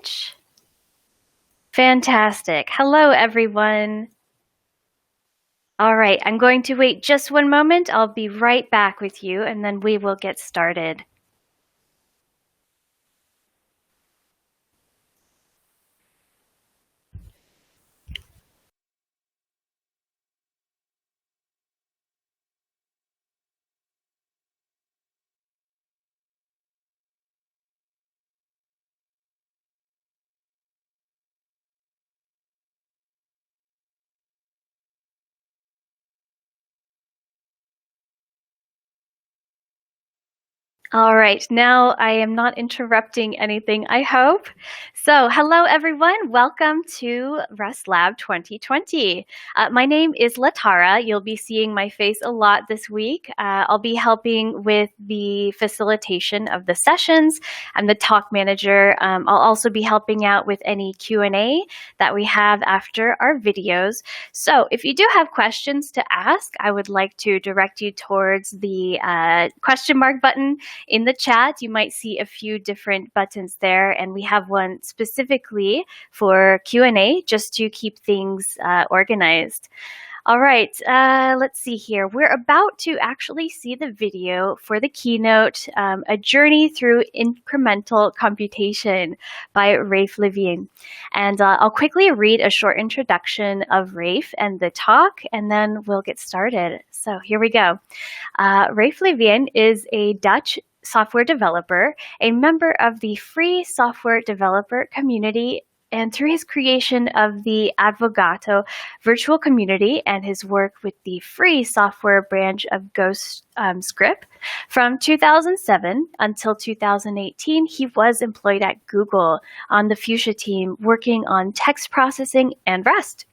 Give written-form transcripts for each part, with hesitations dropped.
much. Fantastic. Hello, everyone. All right, I'm going to wait just one moment. I'll be right back with you, and then we will get started. All right, now I am not interrupting anything, I hope. So, hello everyone, welcome to RustLab 2020. My name is Latara. You'll be seeing my face a lot this week. I'll be helping with the facilitation of the sessions. I'm the talk manager. I'll also be helping out with any Q&A that we have after our videos. So, if you do have questions to ask, I would like to direct you towards the question mark button in the chat. You might see a few different buttons there, and we have one specifically for Q&A just to keep things organized. All right, let's see here. We're about to actually see the video for the keynote, A Journey Through Incremental Computation by Raph Levien. And I'll quickly read a short introduction of Raph and the talk, and then we'll get started. So here we go. Raph Levien is a Dutch software developer, a member of the free software developer community, and through his creation of the Advogato virtual community and his work with the free software branch of Ghost Script, from 2007 until 2018, he was employed at Google on the Fuchsia team working on text processing and Rust.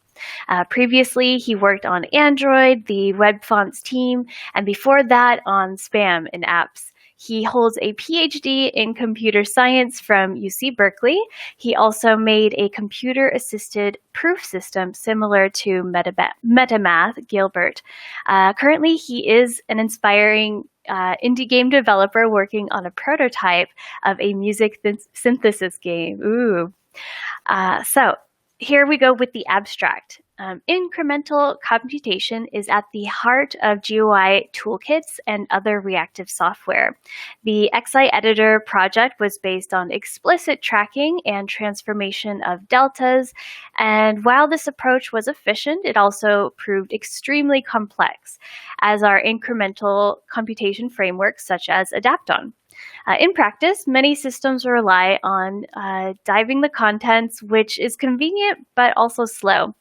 Previously, he worked on Android, the web fonts team, and before that on spam and apps. He holds a PhD in computer science from UC Berkeley. He also made a computer-assisted proof system similar to MetaMath Gilbert. Currently, he is an inspiring indie game developer working on a prototype of a music synthesis game. Ooh. So here we go with the abstract. Incremental computation is at the heart of GUI toolkits and other reactive software. The XI editor project was based on explicit tracking and transformation of deltas, and while this approach was efficient, it also proved extremely complex, as are incremental computation frameworks such as Adapton. In practice, many systems rely on diving the contents, which is convenient but also slow.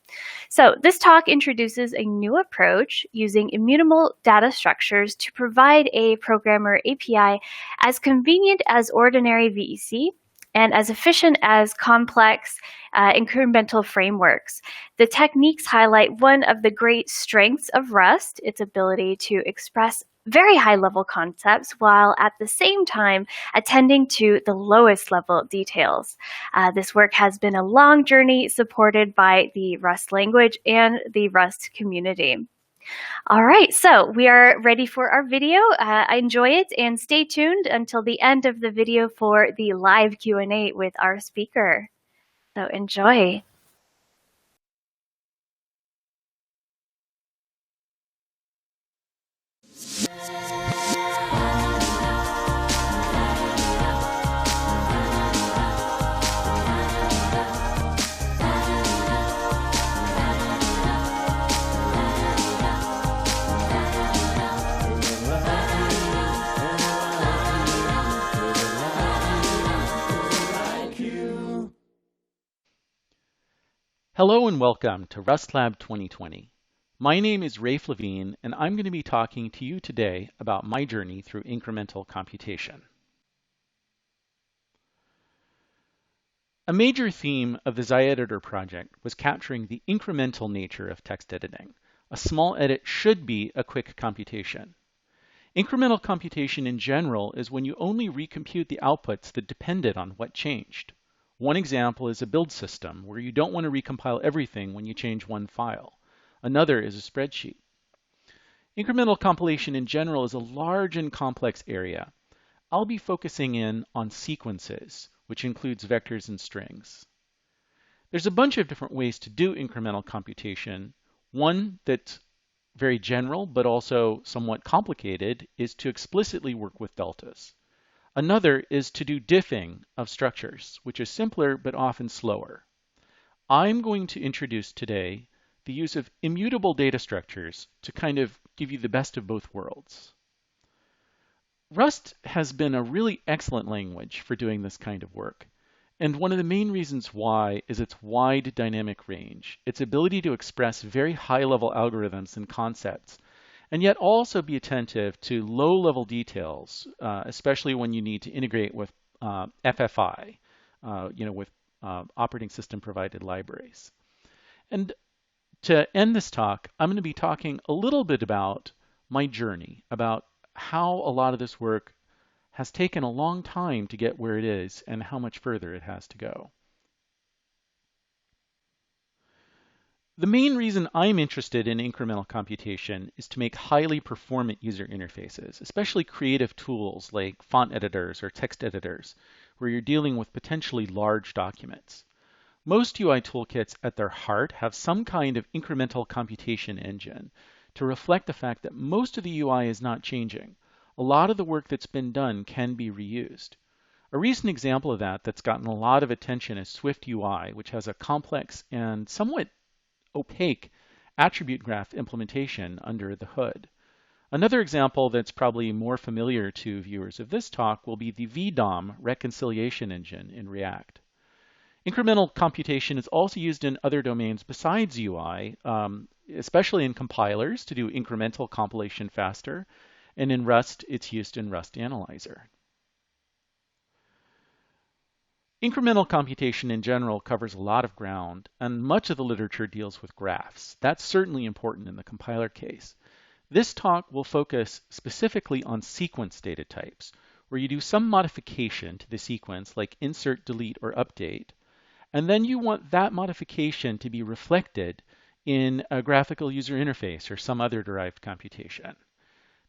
So this talk introduces a new approach using immutable data structures to provide a programmer API as convenient as ordinary VEC and as efficient as complex incremental frameworks. The techniques highlight one of the great strengths of Rust, its ability to express very high-level concepts while at the same time attending to the lowest level details. This work has been a long journey supported by the Rust language and the Rust community. All right, so we are ready for our video. Enjoy it and stay tuned until the end of the video for the live Q&A with our speaker. So enjoy. Hello and welcome to RustLab 2020. My name is Raph Levien, and I'm going to be talking to you today about my journey through incremental computation. A major theme of the XIEditor project was capturing the incremental nature of text editing. A small edit should be a quick computation. Incremental computation in general is when you only recompute the outputs that depended on what changed. One example is a build system, where you don't want to recompile everything when you change one file. Another is a spreadsheet. Incremental compilation in general is a large and complex area. I'll be focusing in on sequences, which includes vectors and strings. There's a bunch of different ways to do incremental computation. One that's very general but also somewhat complicated is to explicitly work with deltas. Another is to do diffing of structures, which is simpler but often slower. I'm going to introduce today the use of immutable data structures to kind of give you the best of both worlds. Rust has been a really excellent language for doing this kind of work. And one of the main reasons why is its wide dynamic range, its ability to express very high-level algorithms and concepts, and yet also be attentive to low-level details, especially when you need to integrate with FFI, with operating system provided libraries. And to end this talk, I'm going to be talking a little bit about my journey, about how a lot of this work has taken a long time to get where it is and how much further it has to go. The main reason I'm interested in incremental computation is to make highly performant user interfaces, especially creative tools like font editors or text editors, where you're dealing with potentially large documents. Most UI toolkits at their heart have some kind of incremental computation engine to reflect the fact that most of the UI is not changing. A lot of the work that's been done can be reused. A recent example of that that's gotten a lot of attention is Swift UI, which has a complex and somewhat opaque attribute graph implementation under the hood. Another example that's probably more familiar to viewers of this talk will be the VDOM reconciliation engine in React. Incremental computation is also used in other domains besides UI, especially in compilers to do incremental compilation faster, and in Rust, it's used in Rust Analyzer. Incremental computation in general covers a lot of ground, and much of the literature deals with graphs. That's certainly important in the compiler case. This talk will focus specifically on sequence data types, where you do some modification to the sequence like insert, delete, or update, and then you want that modification to be reflected in a graphical user interface or some other derived computation.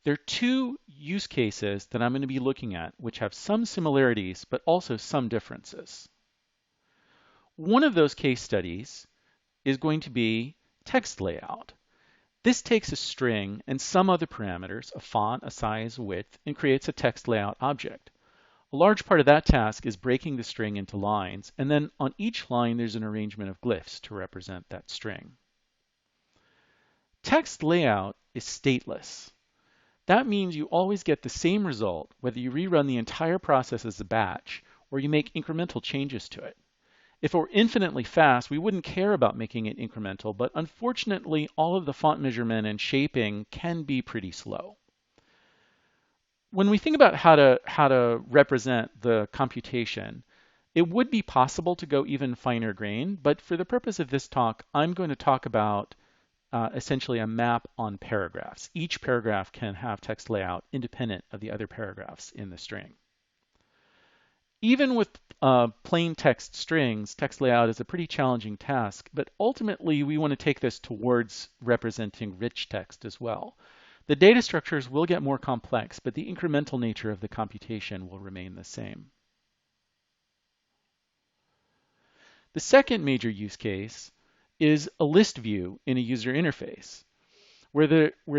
There are two use cases that I'm going to be looking at which have some similarities but also some differences. One of those case studies is going to be text layout. This takes a string and some other parameters, a font, a size, a width, and creates a text layout object. A large part of that task is breaking the string into lines, and then on each line there's an arrangement of glyphs to represent that string. Text layout is stateless. That means you always get the same result, whether you rerun the entire process as a batch or you make incremental changes to it. If it were infinitely fast, we wouldn't care about making it incremental, but unfortunately, all of the font measurement and shaping can be pretty slow. When we think about how to represent the computation, it would be possible to go even finer grain, but for the purpose of this talk, I'm going to talk about essentially a map on paragraphs. Each paragraph can have text layout independent of the other paragraphs in the string. Even with plain text strings, text layout is a pretty challenging task, but ultimately we want to take this towards representing rich text as well. The data structures will get more complex, but the incremental nature of the computation will remain the same. The second major use case is a list view in a user interface, where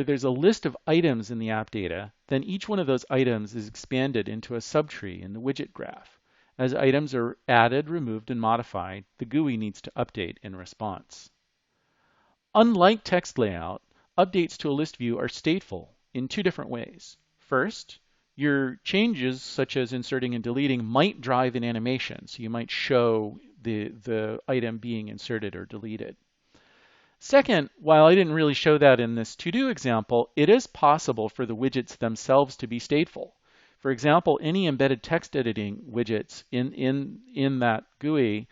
there's a list of items in the app data, then each one of those items is expanded into a subtree in the widget graph. As items are added, removed, and modified, the GUI needs to update in response. Unlike text layout, updates to a list view are stateful in two different ways. First, your changes, such as inserting and deleting, might drive an animation, so you might show the item being inserted or deleted. Second, while I didn't really show that in this to-do example, it is possible for the widgets themselves to be stateful. For example, any embedded text editing widgets in that GUI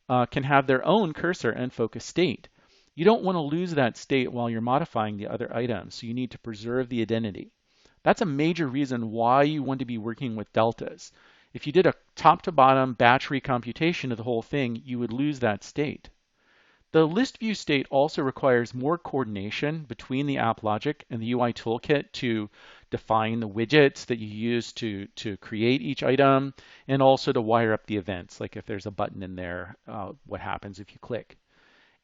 can have their own cursor and focus state. You don't want to lose that state while you're modifying the other items, so you need to preserve the identity. That's a major reason why you want to be working with deltas. If you did a top-to-bottom batch recomputation of the whole thing, you would lose that state. The list view state also requires more coordination between the app logic and the UI toolkit to define the widgets that you use to create each item, and also to wire up the events, like if there's a button in there, what happens if you click.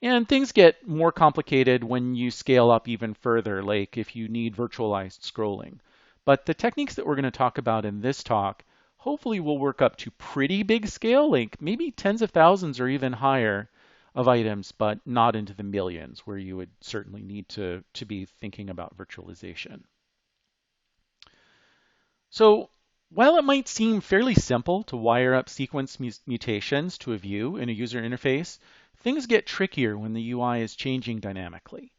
And things get more complicated when you scale up even further, like if you need virtualized scrolling. But the techniques that we're going to talk about in this talk hopefully will work up to pretty big scale, like maybe tens of thousands or even higher of items, but not into the millions, where you would certainly need to be thinking about virtualization. So while it might seem fairly simple to wire up sequence mutations to a view in a user interface, things get trickier when the UI is changing dynamically.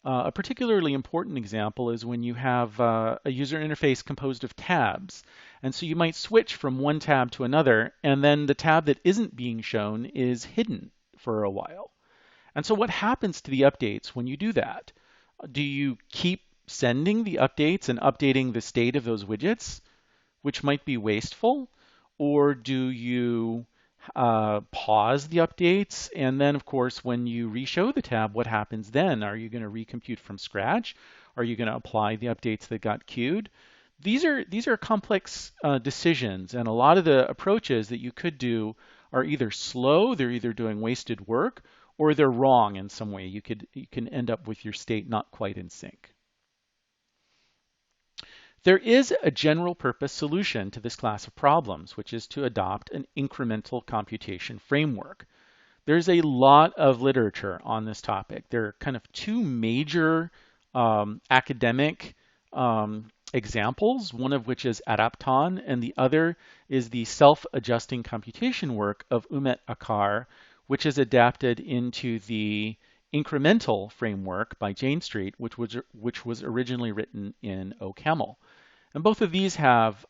A particularly important example is when you have a user interface composed of tabs. And so you might switch from one tab to another, and then the tab that isn't being shown is hidden for a while. And so what happens to the updates when you do that? Do you keep sending the updates and updating the state of those widgets, which might be wasteful? Or do you pause the updates, and then of course when you reshow the tab, what happens then? Are you going to recompute from scratch? Are you going to apply the updates that got queued? These are complex decisions, and a lot of the approaches that you could do are either slow, they're either doing wasted work, or they're wrong in some way. You can end up with your state not quite in sync. There is a general purpose solution to this class of problems, which is to adopt an incremental computation framework. There's a lot of literature on this topic. There are kind of two major academic examples, one of which is Adapton, and the other is the self-adjusting computation work of Ummet Akar, which is adapted into the Incremental framework by Jane Street, which was originally written in OCaml. And both of these have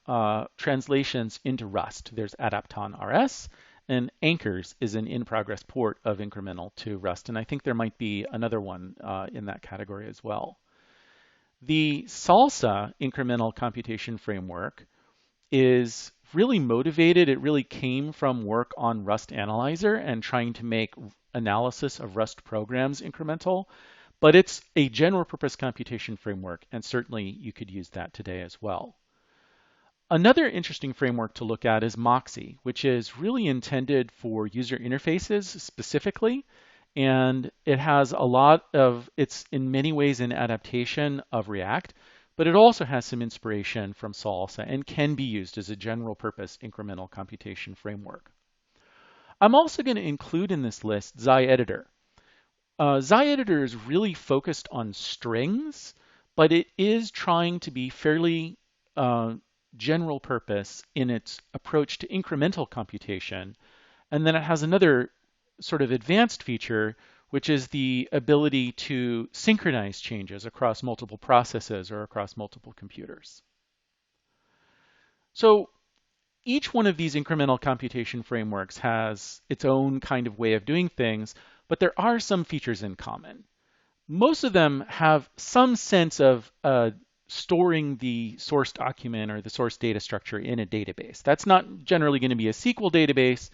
translations into Rust. There's Adapton RS, and Anchors is an in-progress port of Incremental to Rust. And I think there might be another one in that category as well. The Salsa incremental computation framework is really motivated. It really came from work on Rust Analyzer and trying to make analysis of Rust programs incremental. But it's a general purpose computation framework, and certainly you could use that today as well. Another interesting framework to look at is Moxie, which is really intended for user interfaces specifically. And it has a lot of, it's in many ways an adaptation of React, but it also has some inspiration from Salsa and can be used as a general purpose incremental computation framework. I'm also going to include in this list XiEditor. XiEditor is really focused on strings, but it is trying to be fairly general purpose in its approach to incremental computation. And then it has another sort of advanced feature, which is the ability to synchronize changes across multiple processes or across multiple computers. So each one of these incremental computation frameworks has its own kind of way of doing things, but there are some features in common. Most of them have some sense of storing the source document or the source data structure in a database. That's not generally going to be a SQL database,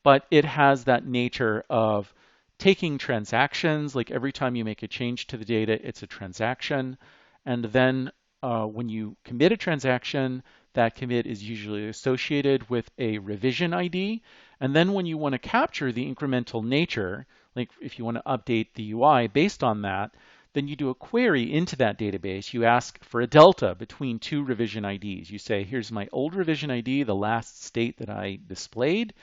but it has that nature of taking transactions, like every time you make a change to the data, it's a transaction. And then when you commit a transaction, that commit is usually associated with a revision ID. And then when you want to capture the incremental nature, like if you want to update the UI based on that, then you do a query into that database. You ask for a delta between two revision IDs. You say, here's my old revision ID, the last state that I displayed.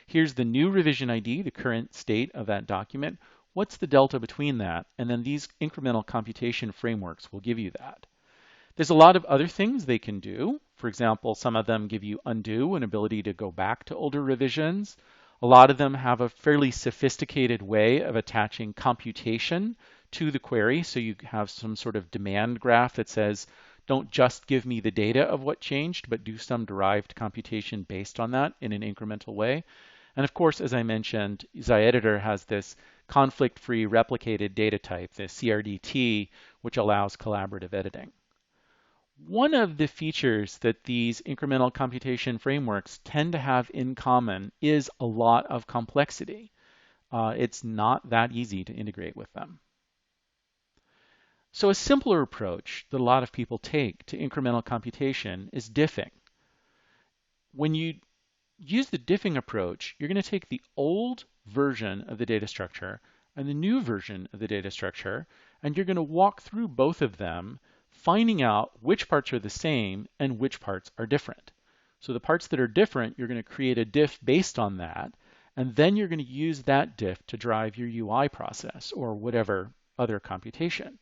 Here's the new revision ID, the current state of that document. What's the delta between that? And then these incremental computation frameworks will give you that. There's a lot of other things they can do. For example, some of them give you undo, an ability to go back to older revisions. A lot of them have a fairly sophisticated way of attaching computation to the query. So you have some sort of demand graph that says, don't just give me the data of what changed, but do some derived computation based on that in an incremental way. And of course, as I mentioned, XiEditor has this conflict-free replicated data type, the CRDT, which allows collaborative editing. One of the features that these incremental computation frameworks tend to have in common is a lot of complexity. It's not that easy to integrate with them. So a simpler approach that a lot of people take to incremental computation is diffing. When you use the diffing approach, you're going to take the old version of the data structure and the new version of the data structure, and you're going to walk through both of them, finding out which parts are the same and which parts are different. So the parts that are different, you're going to create a diff based on that, and then you're going to use that diff to drive your UI process or whatever other computation.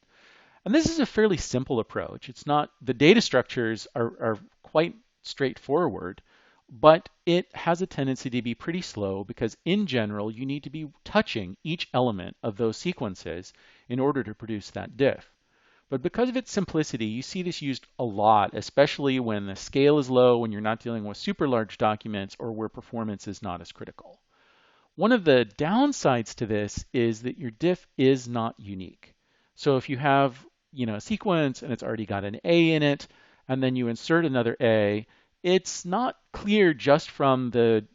And this is a fairly simple approach. It's not, the data structures are quite straightforward, but it has a tendency to be pretty slow because in general, you need to be touching each element of those sequences in order to produce that diff. But because of its simplicity, you see this used a lot, especially when the scale is low, when you're not dealing with super large documents, or where performance is not as critical. One of the downsides to this is that your diff is not unique. So if you have, a sequence and it's already got an A in it, and then you insert another A, it's not clear just from the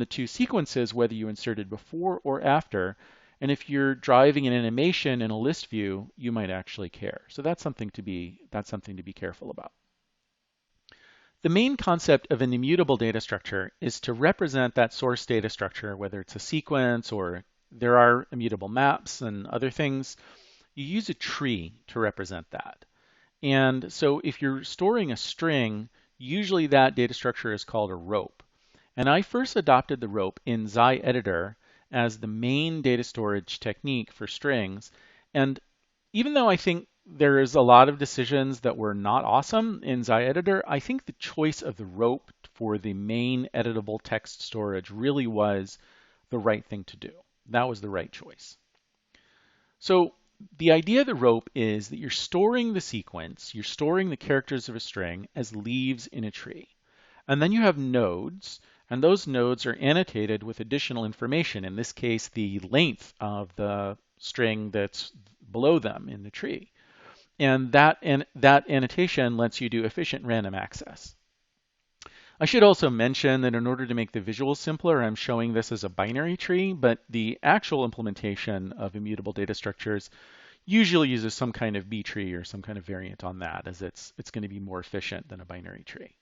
two sequences whether you inserted before or after. And if you're driving an animation in a list view, you might actually care. So that's something to be careful about. The main concept of an immutable data structure is to represent that source data structure, whether it's a sequence or there are immutable maps and other things. You use a tree to represent that. And so if you're storing a string, usually that data structure is called a rope. And I first adopted the rope in XiEditor as the main data storage technique for strings. And even though I think there is a lot of decisions that were not awesome in XiEditor, I think the choice of the rope for the main editable text storage really was the right thing to do. That was the right choice. So the idea of the rope is that you're storing the sequence, you're storing the characters of a string as leaves in a tree. And then you have nodes, and those nodes are annotated with additional information, in this case, the length of the string that's below them in the tree. And that annotation lets you do efficient random access. I should also mention that in order to make the visual simpler, I'm showing this as a binary tree, but the actual implementation of immutable data structures usually uses some kind of B tree or some kind of variant on that, as it's going to be more efficient than a binary tree.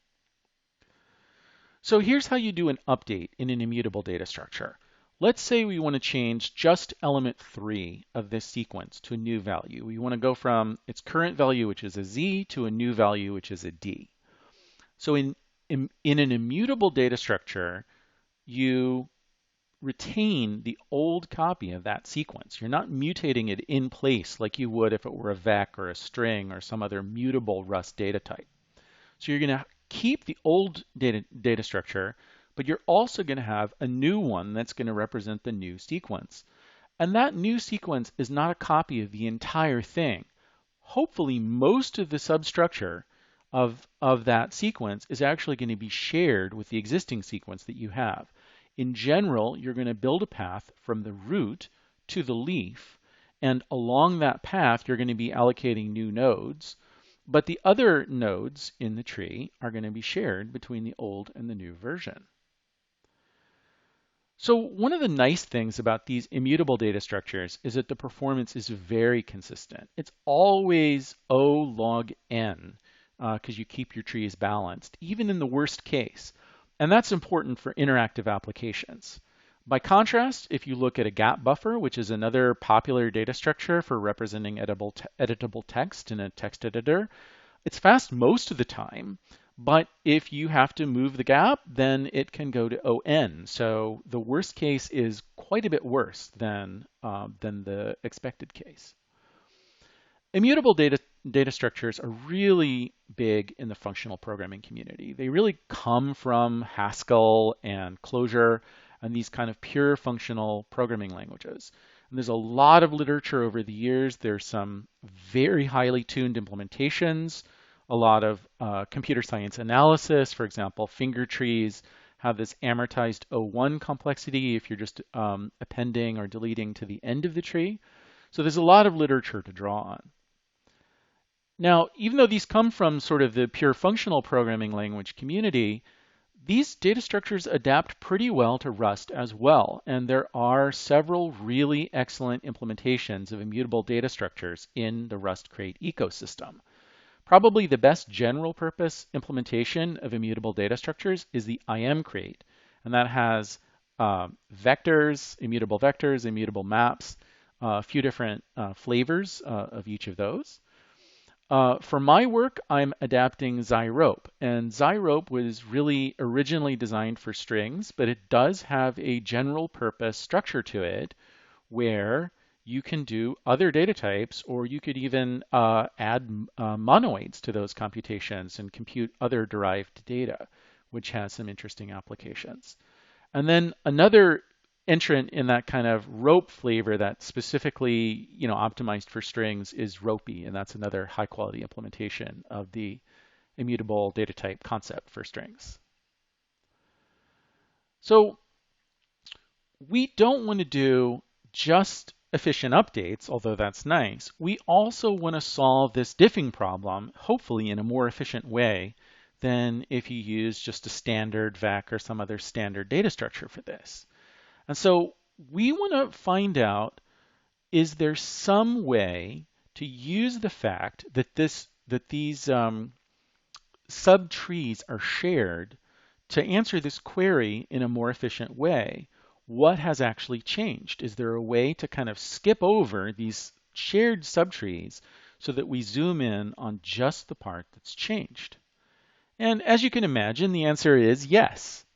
So here's how you do an update in an immutable data structure. Let's say we want to change just element 3 of this sequence to a new value. We want to go from its current value, which is a Z, to a new value, which is a D. So in an immutable data structure, you retain the old copy of that sequence. You're not mutating it in place like you would if it were a vec or a string or some other mutable Rust data type. So you're going to keep the old data structure, but you're also going to have a new one that's going to represent the new sequence. And that new sequence is not a copy of the entire thing. Hopefully, most of the substructure of that sequence is actually going to be shared with the existing sequence that you have. In general, you're going to build a path from the root to the leaf, and along that path, you're going to be allocating new nodes, but the other nodes in the tree are going to be shared between the old and the new version. So one of the nice things about these immutable data structures is that the performance is very consistent. It's always O log n, because you keep your trees balanced, even in the worst case. And that's important for interactive applications. By contrast, if you look at a gap buffer, which is another popular data structure for representing editable text in a text editor, it's fast most of the time, but if you have to move the gap, then it can go to ON. So the worst case is quite a bit worse than the expected case. Immutable data structures are really big in the functional programming community. They really come from Haskell and Clojure and these kind of pure functional programming languages. And there's a lot of literature over the years. There's some very highly tuned implementations, a lot of computer science analysis. For example, finger trees have this amortized O1 complexity if you're just appending or deleting to the end of the tree. So there's a lot of literature to draw on. Now, even though these come from sort of the pure functional programming language community, these data structures adapt pretty well to Rust as well, and there are several really excellent implementations of immutable data structures in the Rust Crate ecosystem. Probably the best general purpose implementation of immutable data structures is the IM crate, and that has vectors, immutable maps, a few different flavors of each of those. For my work, I'm adapting Zyrope, and Zyrope was really originally designed for strings, but it does have a general purpose structure to it where you can do other data types, or you could even add monoids to those computations and compute other derived data, which has some interesting applications. And then another entrant in that kind of rope flavor that's specifically, optimized for strings is Ropey, and that's another high quality implementation of the immutable data type concept for strings. So we don't want to do just efficient updates, although that's nice. We also want to solve this diffing problem, hopefully in a more efficient way than if you use just a standard VEC or some other standard data structure for this. And so we want to find out, is there some way to use the fact that these subtrees are shared to answer this query in a more efficient way? What has actually changed? Is there a way to kind of skip over these shared subtrees so that we zoom in on just the part that's changed? And as you can imagine, the answer is yes.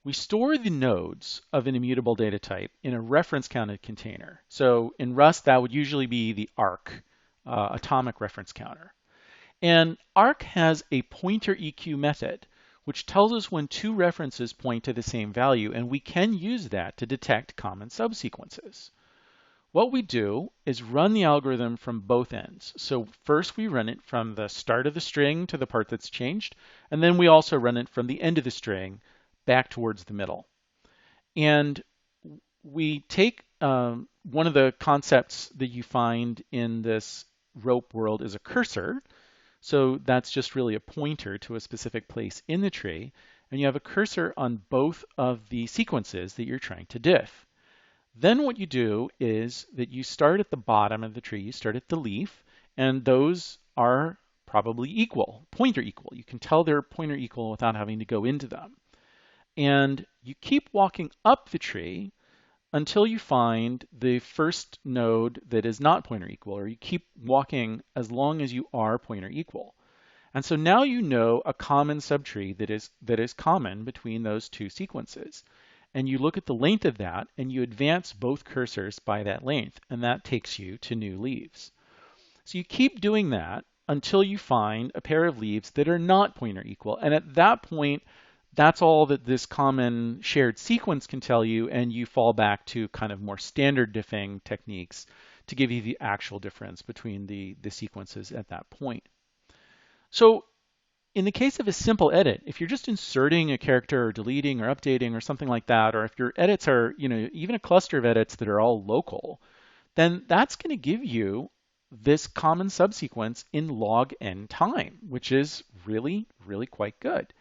We store the nodes of an immutable data type in a reference counted container. So in Rust, that would usually be the arc, atomic reference counter. And arc has a pointer EQ method, which tells us when two references point to the same value, and we can use that to detect common subsequences. What we do is run the algorithm from both ends. So first we run it from the start of the string to the part that's changed, and then we also run it from the end of the string back towards the middle. And we take one of the concepts that you find in this rope world is a cursor. So that's just really a pointer to a specific place in the tree. And you have a cursor on both of the sequences that you're trying to diff. Then what you do is that you start at the bottom of the tree, you start at the leaf, and those are probably equal, pointer equal. You can tell they're pointer equal without having to go into them. And you keep walking up the tree until you find the first node that is not pointer equal, or you keep walking as long as you are pointer equal. And so now you know a common subtree that is common between those two sequences. And you look at the length of that, and you advance both cursors by that length, and that takes you to new leaves. So you keep doing that until you find a pair of leaves that are not pointer equal. And at that point, that's all that this common shared sequence can tell you, and you fall back to kind of more standard diffing techniques to give you the actual difference between the sequences at that point. So in the case of a simple edit, if you're just inserting a character or deleting or updating or something like that, or if your edits are, even a cluster of edits that are all local, then that's going to give you this common subsequence in log n time, which is really, really quite good.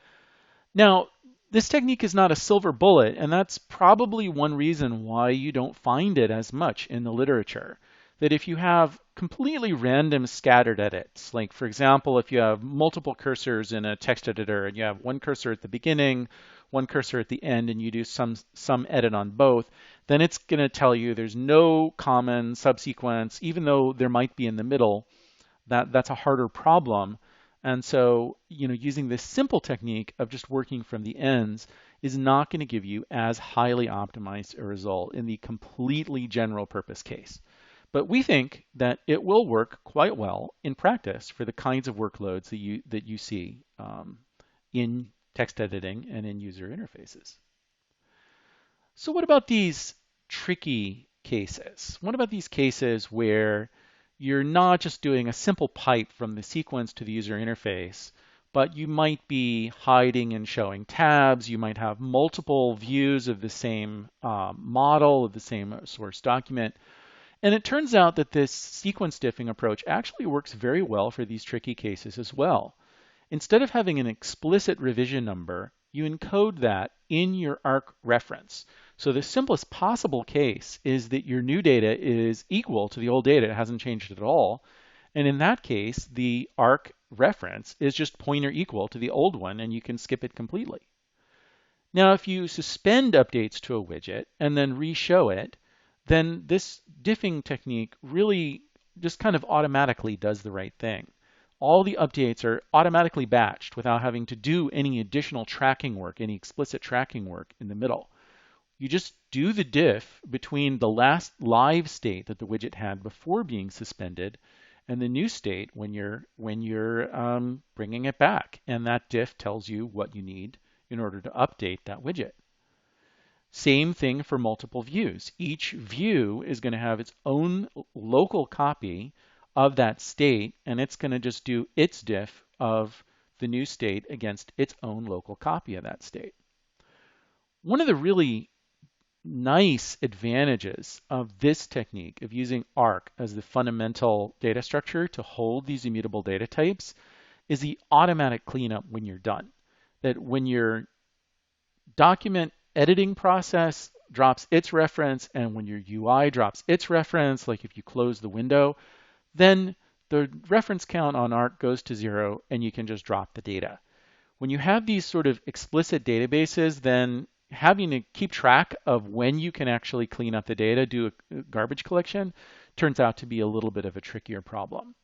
Now, this technique is not a silver bullet, and that's probably one reason why you don't find it as much in the literature. That if you have completely random scattered edits, like for example, if you have multiple cursors in a text editor and you have one cursor at the beginning, one cursor at the end, and you do some edit on both, then it's going to tell you there's no common subsequence, even though there might be in the middle. That's a harder problem. And so, using this simple technique of just working from the ends is not going to give you as highly optimized a result in the completely general purpose case. But we think that it will work quite well in practice for the kinds of workloads that you see in text editing and in user interfaces. So what about these tricky cases? What about these cases where you're not just doing a simple pipe from the sequence to the user interface, but you might be hiding and showing tabs. You might have multiple views of the same model, of the same source document. And it turns out that this sequence diffing approach actually works very well for these tricky cases as well. Instead of having an explicit revision number, you encode that in your ARC reference. So the simplest possible case is that your new data is equal to the old data. It hasn't changed at all. And in that case, the ARC reference is just pointer equal to the old one, and you can skip it completely. Now, if you suspend updates to a widget and then re-show it, then this diffing technique really just kind of automatically does the right thing. All the updates are automatically batched without having to do any additional tracking work, any explicit tracking work in the middle. You just do the diff between the last live state that the widget had before being suspended and the new state when you're bringing it back. And that diff tells you what you need in order to update that widget. Same thing for multiple views. Each view is going to have its own local copy of that state, and it's going to just do its diff of the new state against its own local copy of that state. One of the really nice advantages of this technique of using ARC as the fundamental data structure to hold these immutable data types is the automatic cleanup when you're done. That when your document editing process drops its reference and when your UI drops its reference, like if you close the window, then the reference count on ARC goes to 0 and you can just drop the data. When you have these sort of explicit databases, then having to keep track of when you can actually clean up the data, do a garbage collection, turns out to be a little bit of a trickier problem.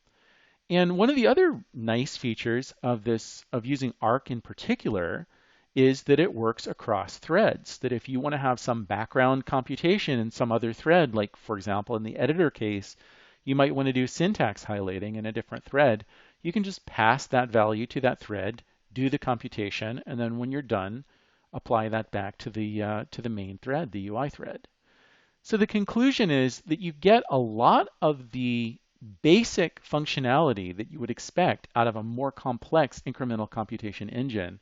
And one of the other nice features of using ARC in particular is that it works across threads. That if you want to have some background computation in some other thread, like for example in the editor case, you might want to do syntax highlighting in a different thread, you can just pass that value to that thread, do the computation, and then when you're done, apply that back to the main thread, the UI thread. So the conclusion is that you get a lot of the basic functionality that you would expect out of a more complex incremental computation engine,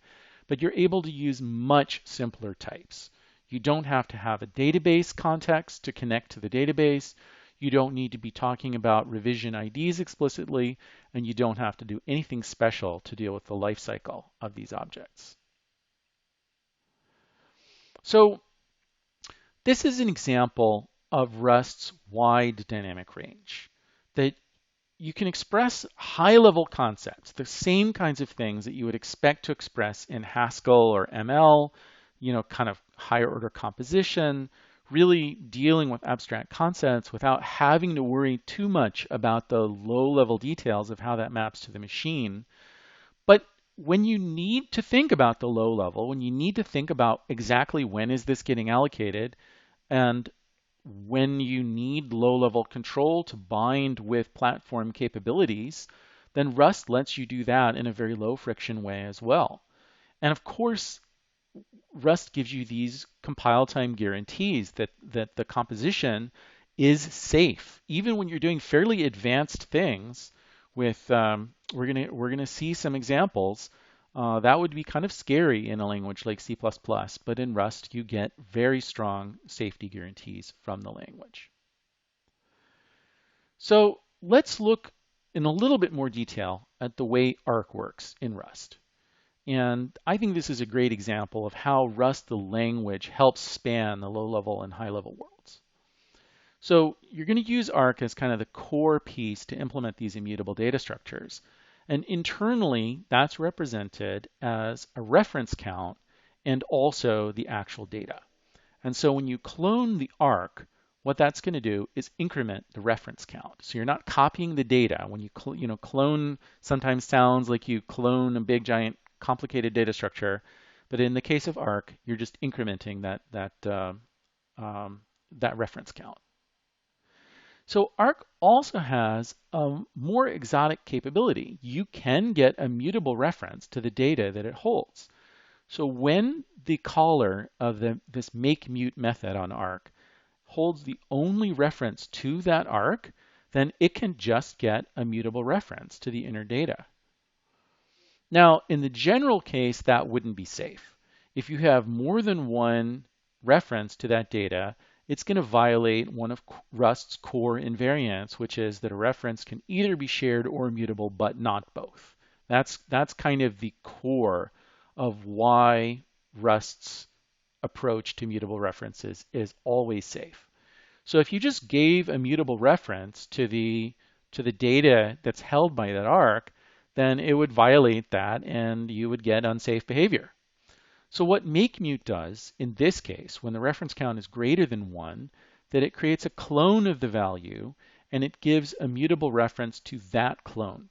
but you're able to use much simpler types. You don't have to have a database context to connect to the database. You don't need to be talking about revision IDs explicitly, and you don't have to do anything special to deal with the life cycle of these objects. So this is an example of Rust's wide dynamic range, that you can express high-level concepts, the same kinds of things that you would expect to express in Haskell or ML, kind of higher order composition, really dealing with abstract concepts without having to worry too much about the low-level details of how that maps to the machine. But when you need to think about the low level, when you need to think about exactly when is this getting allocated, and when you need low-level control to bind with platform capabilities, then Rust lets you do that in a very low-friction way as well. And of course, Rust gives you these compile time guarantees that the composition is safe, even when you're doing fairly advanced things. With we're gonna see some examples that would be kind of scary in a language like C++, but in Rust you get very strong safety guarantees from the language. So let's look in a little bit more detail at the way ARC works in Rust. And I think this is a great example of how Rust, the language, helps span the low-level and high-level worlds. So you're going to use ARC as kind of the core piece to implement these immutable data structures. And internally, that's represented as a reference count and also the actual data. And so when you clone the ARC, what that's going to do is increment the reference count. So you're not copying the data. When you clone sometimes sounds like you clone a big, giant, complicated data structure. But in the case of ARC, you're just incrementing that reference count. So ARC also has a more exotic capability. You can get a mutable reference to the data that it holds. So when the caller of this makeMute method on ARC holds the only reference to that ARC, then it can just get a mutable reference to the inner data. Now, in the general case, that wouldn't be safe. If you have more than one reference to that data, it's going to violate one of Rust's core invariants, which is that a reference can either be shared or immutable, but not both. That's kind of the core of why Rust's approach to mutable references is always safe. So if you just gave a mutable reference to the data that's held by that arc, then it would violate that and you would get unsafe behavior. So what make_mute does in this case, when the reference count is greater than 1, that it creates a clone of the value and it gives a mutable reference to that clone.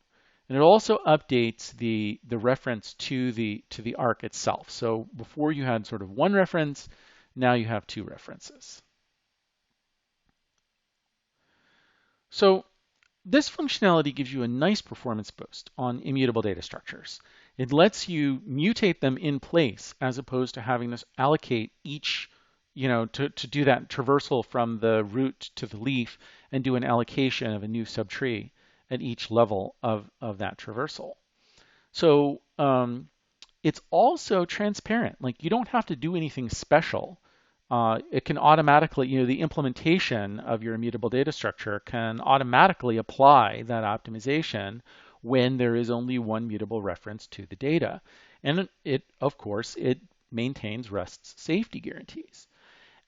And it also updates the reference to the arc itself. So before you had sort of one reference, now you have two references. So this functionality gives you a nice performance boost on immutable data structures. It lets you mutate them in place as opposed to having to allocate each, to do that traversal from the root to the leaf and do an allocation of a new subtree at each level of that traversal. So it's also transparent. Like you don't have to do anything special. It can automatically, the implementation of your immutable data structure can automatically apply that optimization when there is only one mutable reference to the data. And of course, it maintains Rust's safety guarantees.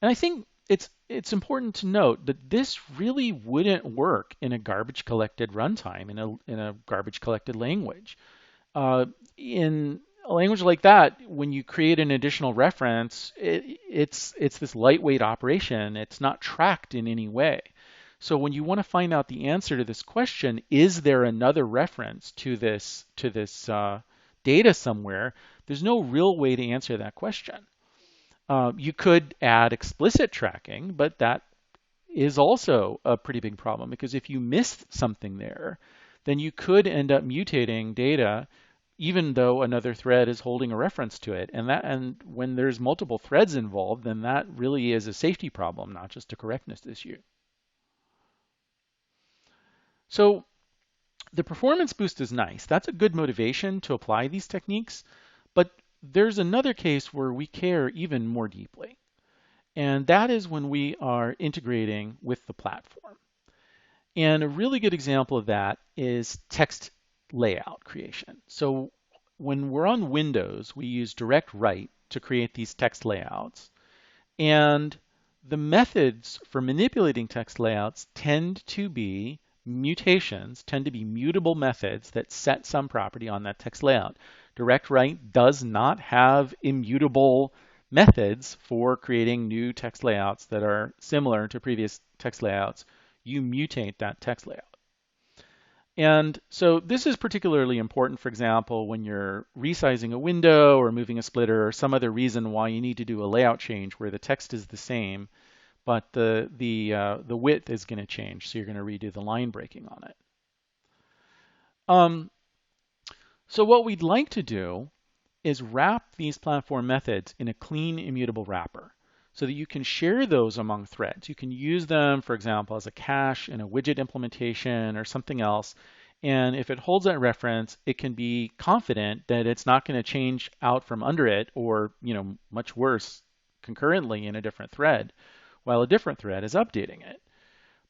And I think it's important to note that this really wouldn't work in a garbage collected runtime, in a garbage collected language. In a language like that, when you create an additional reference, it's this lightweight operation. It's not tracked in any way. So when you want to find out the answer to this question, is there another reference to this data somewhere? There's no real way to answer that question. You could add explicit tracking, but that is also a pretty big problem because if you missed something there, then you could end up mutating data even though another thread is holding a reference to it. And when there's multiple threads involved, then that really is a safety problem, not just a correctness issue. So the performance boost is nice. That's a good motivation to apply these techniques. But there's another case where we care even more deeply. And that is when we are integrating with the platform. And a really good example of that is text layout creation. So when we're on Windows, we use direct write to create these text layouts. And the methods for manipulating text layouts tend to be mutations, tend to be mutable methods that set some property on that text layout. Direct write does not have immutable methods for creating new text layouts that are similar to previous text layouts. You mutate that text layout. And so this is particularly important, for example, when you're resizing a window or moving a splitter or some other reason why you need to do a layout change where the text is the same, but the width is going to change. So you're going to redo the line breaking on it. So what we'd like to do is wrap these platform methods in a clean immutable wrapper so that you can share those among threads. You can use them, for example, as a cache in a widget implementation or something else. And if it holds that reference, it can be confident that it's not going to change out from under it or, much worse, concurrently in a different thread, while a different thread is updating it.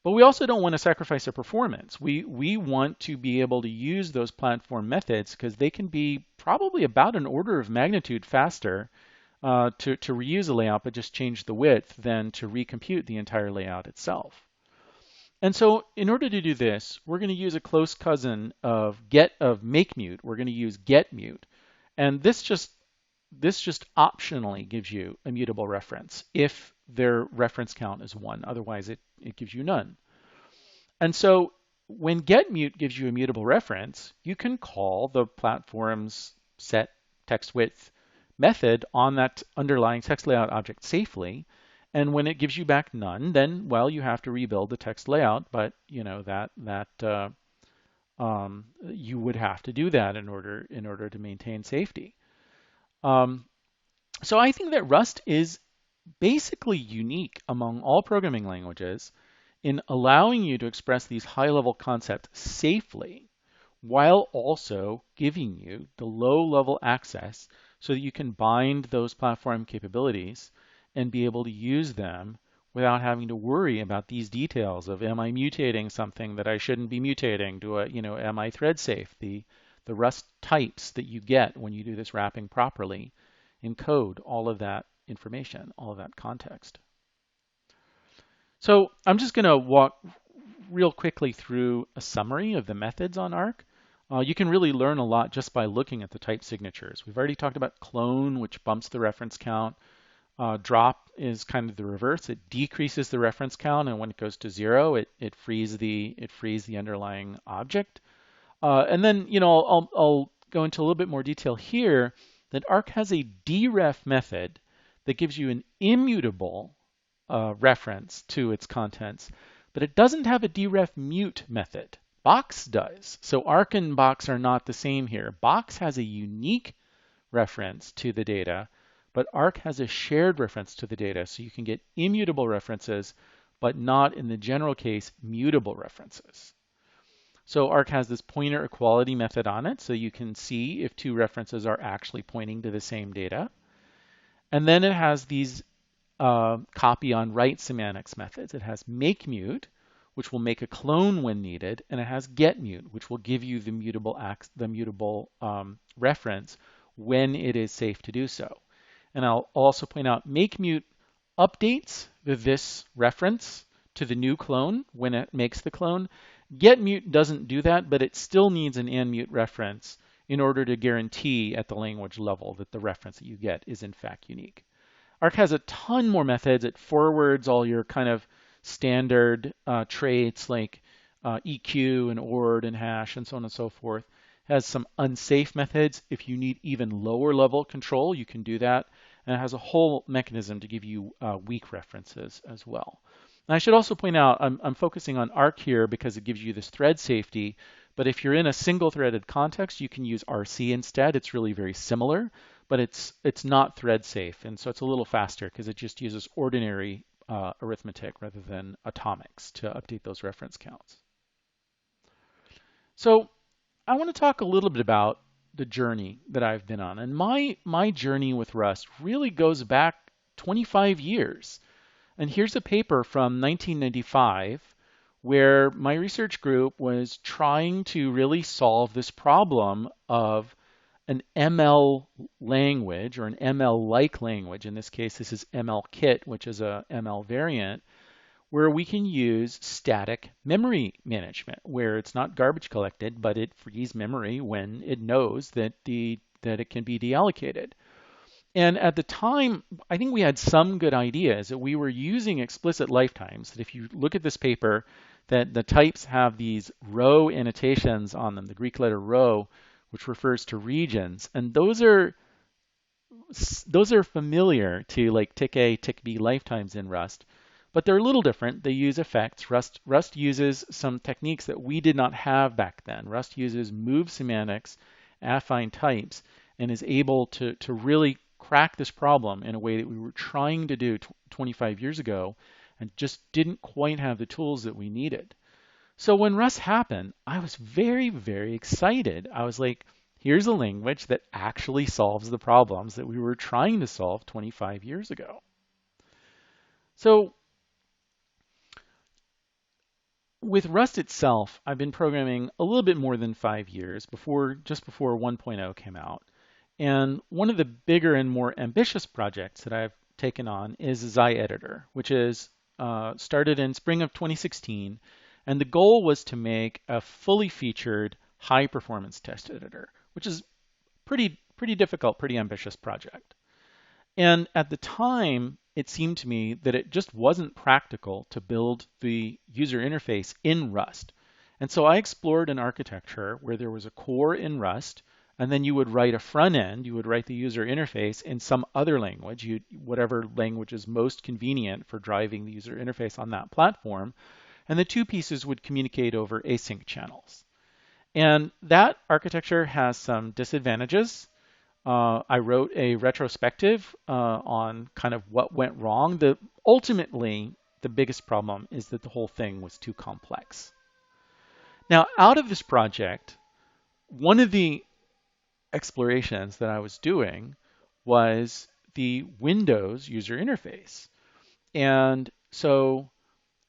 But we also don't want to sacrifice the performance. We want to be able to use those platform methods because they can be probably about an order of magnitude faster to reuse a layout but just change the width than to recompute the entire layout itself. And so in order to do this, we're going to use a close cousin of make_mute. We're going to use get_mute. And this just optionally gives you a mutable reference if their reference count is 1. Otherwise, it gives you none. And so when get_mute gives you a mutable reference, you can call the platform's set text width method on that underlying text layout object safely. And when it gives you back none, then, well, you have to rebuild the text layout, but you would have to do that in order to maintain safety. So I think that Rust is basically unique among all programming languages in allowing you to express these high-level concepts safely while also giving you the low-level access so that you can bind those platform capabilities and be able to use them without having to worry about these details of am I mutating something that I shouldn't be mutating? Am I thread safe? The Rust types that you get when you do this wrapping properly encode all of that information, all of that context. So I'm just going to walk real quickly through a summary of the methods on ARC. You can really learn a lot just by looking at the type signatures. We've already talked about clone, which bumps the reference count. Drop is kind of the reverse. It decreases the reference count, and when it goes to 0, it frees the underlying object. And then, I'll go into a little bit more detail here that ARC has a deref method that gives you an immutable reference to its contents, but it doesn't have a deref mute method. Box does. So ARC and Box are not the same here. Box has a unique reference to the data, but ARC has a shared reference to the data, so you can get immutable references, but not in the general case, mutable references. So ARC has this pointer equality method on it, so you can see if two references are actually pointing to the same data. And then it has these copy on write semantics methods. It has make mute, which will make a clone when needed, and it has get mute, which will give you the mutable reference when it is safe to do so. And I'll also point out make mute updates this reference to the new clone when it makes the clone. Get mute doesn't do that, but it still needs an and mute reference in order to guarantee at the language level that the reference that you get is in fact unique. ARC has a ton more methods. It forwards all your kind of standard traits like EQ and ORD and hash and so on and so forth. It has some unsafe methods. If you need even lower level control, you can do that. And it has a whole mechanism to give you weak references as well. And I should also point out, I'm focusing on ARC here because it gives you this thread safety. But if you're in a single-threaded context, you can use RC instead. It's really very similar, but it's not thread safe. And so it's a little faster because it just uses ordinary arithmetic rather than atomics to update those reference counts. So I want to talk a little bit about the journey that I've been on. And my journey with Rust really goes back 25 years. And here's a paper from 1995 where my research group was trying to really solve this problem of an ML language or an ML-like language. In this case, this is ML-Kit, which is a ML variant, where we can use static memory management, where it's not garbage collected, but it frees memory when it knows that it can be deallocated. And at the time, I think we had some good ideas that we were using explicit lifetimes. That if you look at this paper, that the types have these row annotations on them, the Greek letter rho, which refers to regions, and those are familiar to like tick A, tick B lifetimes in Rust, but they're a little different. They use effects. Rust uses some techniques that we did not have back then. Rust uses move semantics, affine types, and is able to really crack this problem in a way that we were trying to do 25 years ago and just didn't quite have the tools that we needed. So when Rust happened, I was very, very excited. I was like, here's a language that actually solves the problems that we were trying to solve 25 years ago. So with Rust itself, I've been programming a little bit more than 5 years, just before 1.0 came out. And one of the bigger and more ambitious projects that I've taken on is XiEditor, which is started in spring of 2016. And the goal was to make a fully featured high-performance test editor, which is pretty difficult, pretty ambitious project. And at the time, it seemed to me that it just wasn't practical to build the user interface in Rust. And so I explored an architecture where there was a core in Rust, and then you would write a front end, you would write the user interface in some other language, whatever language is most convenient for driving the user interface on that platform, and the two pieces would communicate over async channels. And that architecture has some disadvantages. I wrote a retrospective on kind of what went wrong. Ultimately, the biggest problem is that the whole thing was too complex. Now, out of this project, one of the explorations that I was doing was the Windows user interface. And so,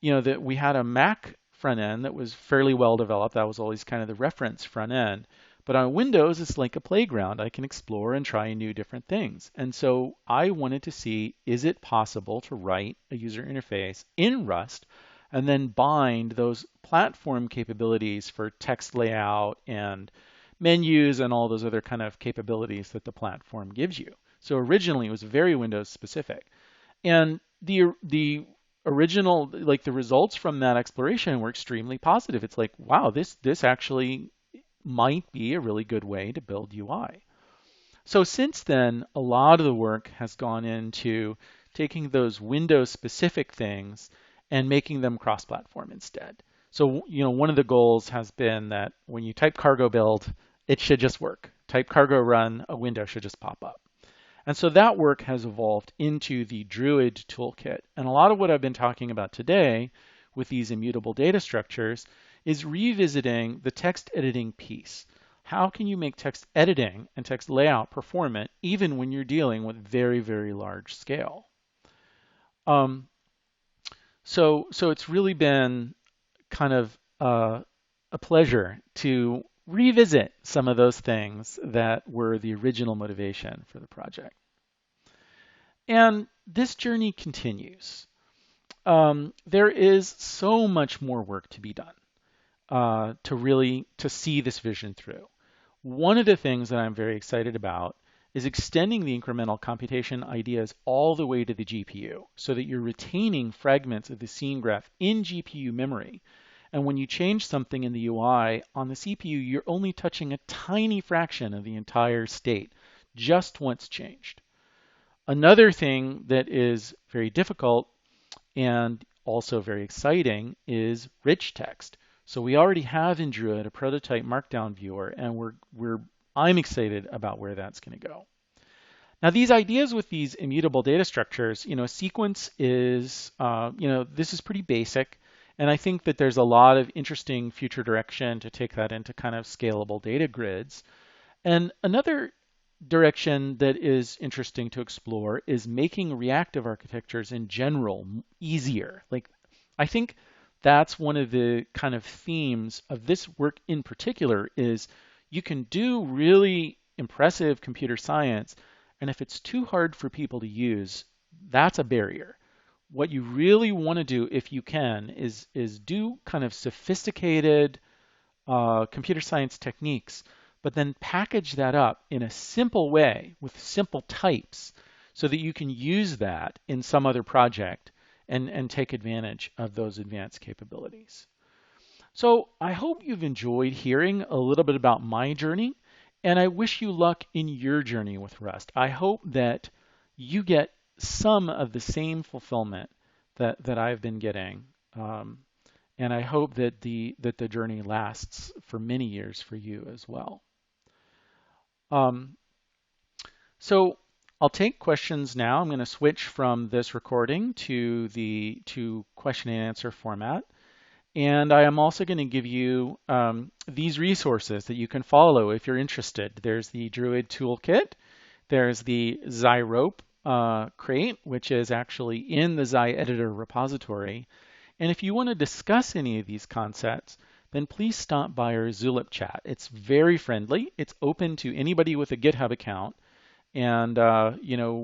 that we had a Mac front end that was fairly well developed. That was always kind of the reference front end. But on Windows, it's like a playground. I can explore and try new different things. And so I wanted to see, is it possible to write a user interface in Rust and then bind those platform capabilities for text layout and menus and all those other kind of capabilities that the platform gives you. So originally it was very Windows specific. And the original, like the results from that exploration were extremely positive. It's like, wow, this actually might be a really good way to build UI. So since then, a lot of the work has gone into taking those Windows specific things and making them cross-platform instead. So, one of the goals has been that when you type cargo build, it should just work. Type cargo run, a window should just pop up. And so that work has evolved into the Druid toolkit. And a lot of what I've been talking about today with these immutable data structures is revisiting the text editing piece. How can you make text editing and text layout performant even when you're dealing with very, very large scale? So it's really been kind of a pleasure to revisit some of those things that were the original motivation for the project. And this journey continues. There is so much more work to be done to see this vision through. One of the things that I'm very excited about is extending the incremental computation ideas all the way to the GPU so that you're retaining fragments of the scene graph in GPU memory. And when you change something in the UI on the CPU, you're only touching a tiny fraction of the entire state, just once changed. Another thing that is very difficult and also very exciting is rich text. So we already have in Druid a prototype Markdown viewer, and I'm excited about where that's going to go. Now, these ideas with these immutable data structures, sequence is, this is pretty basic. And I think that there's a lot of interesting future direction to take that into kind of scalable data grids. And another direction that is interesting to explore is making reactive architectures in general easier. Like, I think that's one of the kind of themes of this work in particular is you can do really impressive computer science, and if it's too hard for people to use, that's a barrier. What you really want to do, if you can, is do kind of sophisticated computer science techniques, but then package that up in a simple way with simple types so that you can use that in some other project and take advantage of those advanced capabilities. So I hope you've enjoyed hearing a little bit about my journey, and I wish you luck in your journey with Rust. I hope that you get some of the same fulfillment that I've been getting. And I hope that the journey lasts for many years for you as well. So I'll take questions now. I'm going to switch from this recording to question and answer format. And I am also going to give you these resources that you can follow if you're interested. There's the Druid toolkit. There's the Zyrope crate, which is actually in the Editor repository. And if you want to discuss any of these concepts, then please stop by our Zulip chat. It's very friendly. It's open to anybody with a GitHub account. And,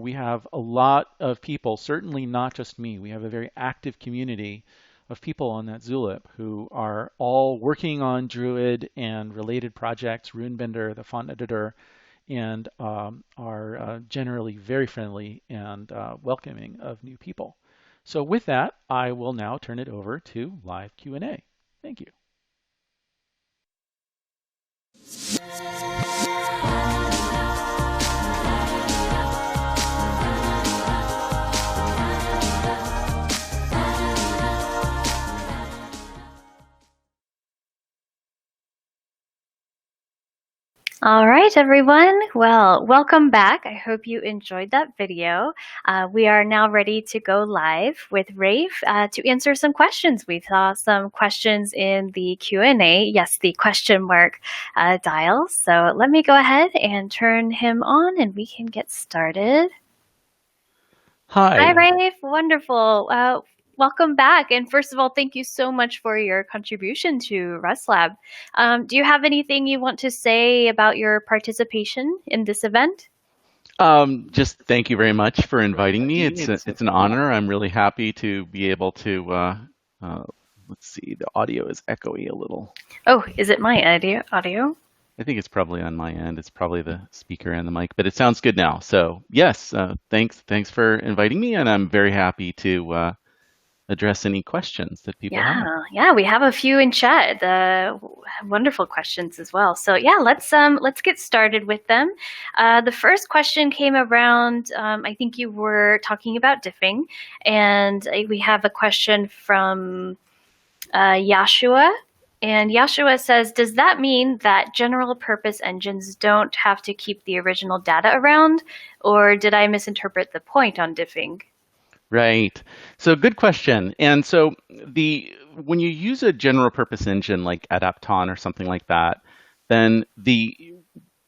we have a lot of people, certainly not just me. We have a very active community of people on that Zulip who are all working on Druid and related projects, Runebender, the font editor, and are generally very friendly and welcoming of new people. So with that, I will now turn it over to live Q&A. Thank you. All right, everyone. Well, welcome back. I hope you enjoyed that video. We are now ready to go live with Raph to answer some questions. We saw some questions in the Q&A. Yes, the question mark dial. So let me go ahead and turn him on and we can get started. Hi. Hi, Raph. Wonderful. welcome back. And first of all, thank you so much for your contribution to RustLab. Do you have anything you want to say about your participation in this event? Just thank you very much for inviting me. It's an honor. I'm really happy to be able to. Let's see, the audio is echoey a little. Oh, is it my audio? I think it's probably on my end. It's probably the speaker and the mic, but it sounds good now. So yes, thanks for inviting me, and I'm very happy to address any questions that people have. Yeah, we have a few in chat. Wonderful questions as well. So yeah, let's get started with them. The first question came around. I think you were talking about diffing, and we have a question from Yashua. And Yashua says, does that mean that general purpose engines don't have to keep the original data around, or did I misinterpret the point on diffing? Right. So good question. And so when you use a general purpose engine like Adapton or something like that, then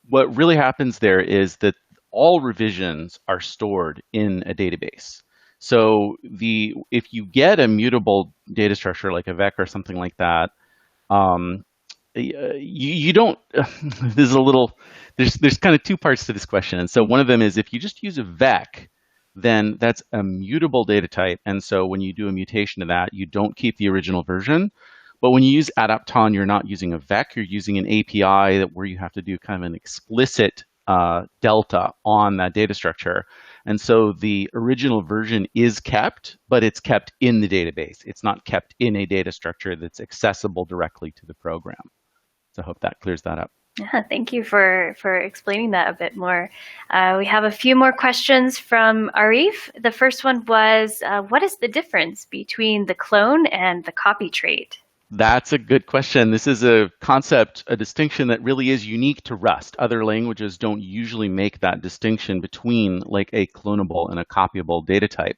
what really happens there is that all revisions are stored in a database. So if you get a mutable data structure like a vec or something like that, you don't. There's kind of two parts to this question. And so one of them is if you just use a vec, then that's a mutable data type. And so when you do a mutation to that, you don't keep the original version. But when you use Adapton, you're not using a vec, you're using an API where you have to do kind of an explicit delta on that data structure. And so the original version is kept, but it's kept in the database. It's not kept in a data structure that's accessible directly to the program. So I hope that clears that up. Yeah, thank you for explaining that a bit more. We have a few more questions from Arif. The first one was, what is the difference between the clone and the copy trait? That's a good question. This is a concept, a distinction that really is unique to Rust. Other languages don't usually make that distinction between like a clonable and a copyable data type.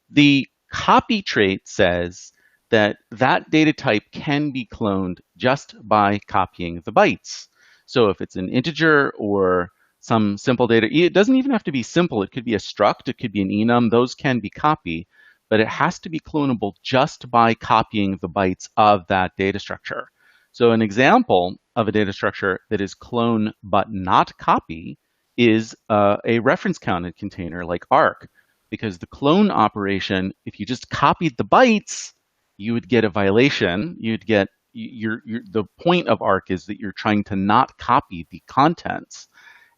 The copy trait says that that data type can be cloned just by copying the bytes. So if it's an integer or some simple data, it doesn't even have to be simple. It could be a struct, it could be an enum. Those can be copied, but it has to be clonable just by copying the bytes of that data structure. So an example of a data structure that is clone but not copy is a reference counted container like arc, because the clone operation, if you just copied the bytes, you would get a violation. You'd get the point of arc is that you're trying to not copy the contents.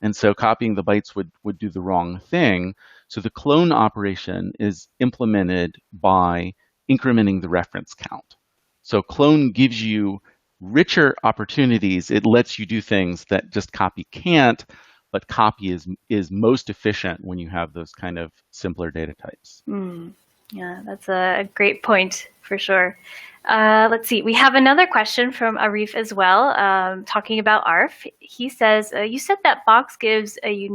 And so copying the bytes would do the wrong thing. So the clone operation is implemented by incrementing the reference count. So clone gives you richer opportunities. It lets you do things that just copy can't, but copy is most efficient when you have those kind of simpler data types. Yeah, that's a great point for sure. Let's see. We have another question from Arif as well, talking about ARF. He says, "You said that Box gives a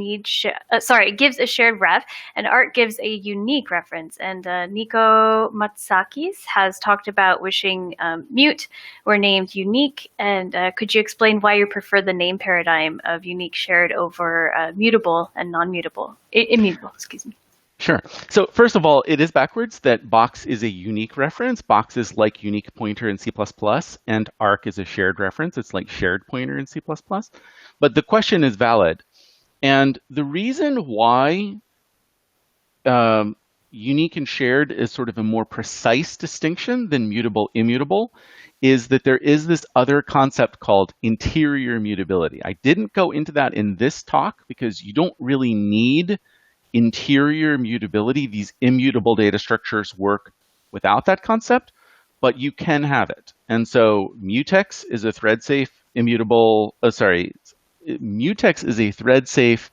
gives a shared ref, and ARC gives a unique reference. And Nico Matsakis has talked about wishing mute were named unique. And could you explain why you prefer the name paradigm of unique shared over mutable and non-mutable, immutable? Excuse me." Sure. So first of all, it is backwards that box is a unique reference. Box is like unique pointer in C++, and arc is a shared reference. It's like shared pointer in C++. But the question is valid. And the reason why unique and shared is sort of a more precise distinction than mutable, immutable, is that there is this other concept called interior mutability. I didn't go into that in this talk because you don't really need interior mutability. These immutable data structures work without that concept, but you can have it. And so mutex is a thread safe immutable, mutex is a thread safe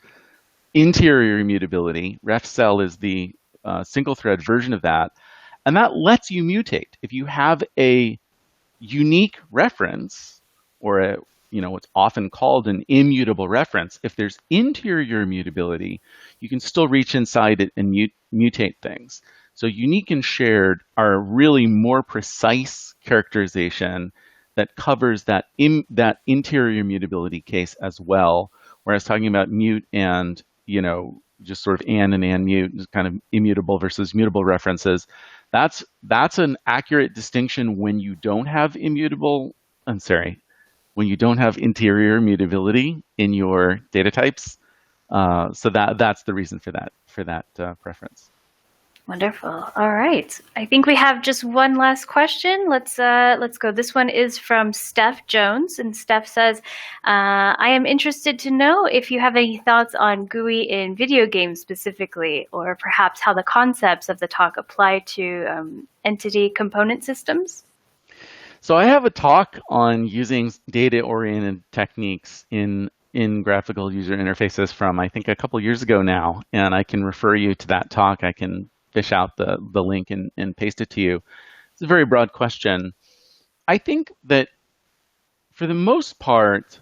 interior immutability. Refcell is the single thread version of that. And that lets you mutate. If you have a unique reference or what's often called an immutable reference, if there's interior mutability, you can still reach inside it and mutate things. So unique and shared are really more precise characterization that covers that interior mutability case as well. Whereas talking about mute and just sort of and mute, kind of immutable versus mutable references, that's an accurate distinction when you don't have immutable, I'm sorry, when you don't have interior mutability in your data types. So that's the reason for that preference. Wonderful. All right. I think we have just one last question. Let's go. This one is from Steph Jones, and Steph says, "I am interested to know if you have any thoughts on GUI in video games specifically, or perhaps how the concepts of the talk apply to entity component systems." So I have a talk on using data-oriented techniques in graphical user interfaces from, I think, a couple years ago now, and I can refer you to that talk. I can fish out the link and paste it to you. It's a very broad question. I think that for the most part,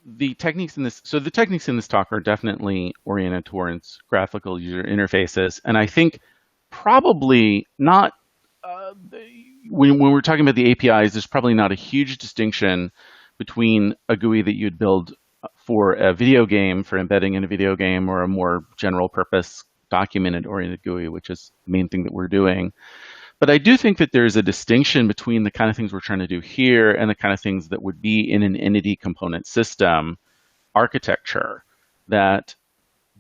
the techniques in this talk are definitely oriented towards graphical user interfaces, and I think probably not, when we're talking about the APIs, there's probably not a huge distinction between a GUI that you'd build for a video game, for embedding in a video game, or a more general purpose documented-oriented GUI, which is the main thing that we're doing. But I do think that there's a distinction between the kind of things we're trying to do here and the kind of things that would be in an entity component system architecture. That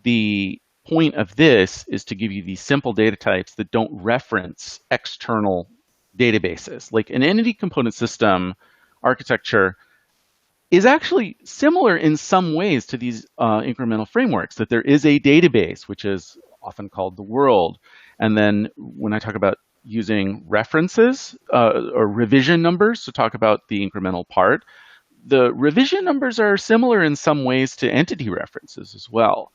the point of this is to give you these simple data types that don't reference external databases. Like an entity component system architecture is actually similar in some ways to these incremental frameworks, that there is a database, which is often called the world. And then when I talk about using references or revision numbers to talk about the incremental part, the revision numbers are similar in some ways to entity references as well.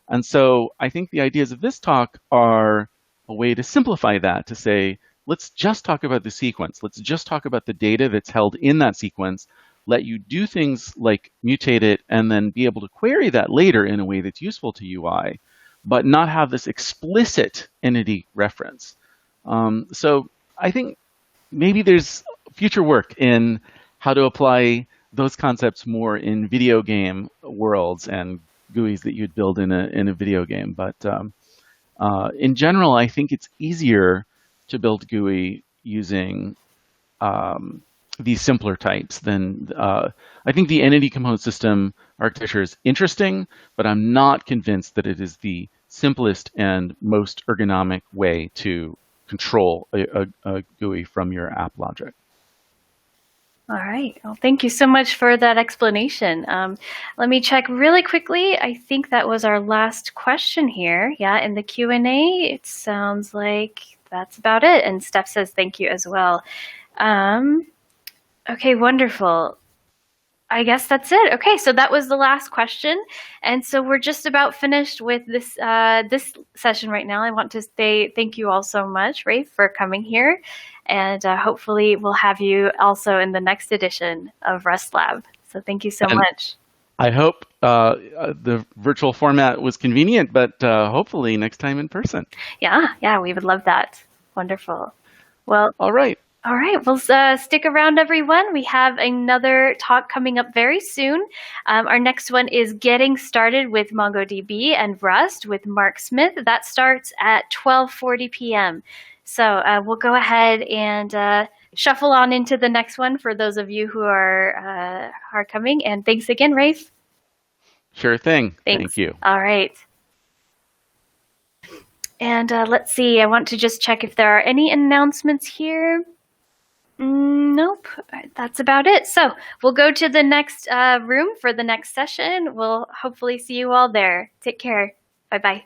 And so I think the ideas of this talk are a way to simplify that, to say, let's just talk about the sequence. Let's just talk about the data that's held in that sequence, let you do things like mutate it, and then be able to query that later in a way that's useful to UI, but not have this explicit entity reference. So I think maybe there's future work in how to apply those concepts more in video game worlds and GUIs that you'd build in a video game. But in general, I think it's easier to build GUI using these simpler types than I think the entity component system architecture is interesting, but I'm not convinced that it is the simplest and most ergonomic way to control a GUI from your app logic. All right. Well, thank you so much for that explanation. Let me check really quickly. I think that was our last question here. Yeah, in the Q&A, it sounds like that's about it. And Steph says thank you as well. Okay, wonderful. I guess that's it. Okay, so that was the last question. And so we're just about finished with this this session right now. I want to say thank you all so much, Raph, for coming here. And hopefully we'll have you also in the next edition of RustLab. So thank you so much. I hope the virtual format was convenient, but hopefully next time in person. Yeah, we would love that. Wonderful. Well, all right. All right, well, stick around, everyone. We have another talk coming up very soon. Our next one is Getting Started with MongoDB and Rust with Mark Smith. That starts at 12:40 p.m. So we'll go ahead and shuffle on into the next one for those of you who are coming. And thanks again, Raph. Sure thing. Thanks. Thank you. All right. And let's see, I want to just check if there are any announcements here. Nope, that's about it. So we'll go to the next room for the next session. We'll hopefully see you all there. Take care. Bye-bye.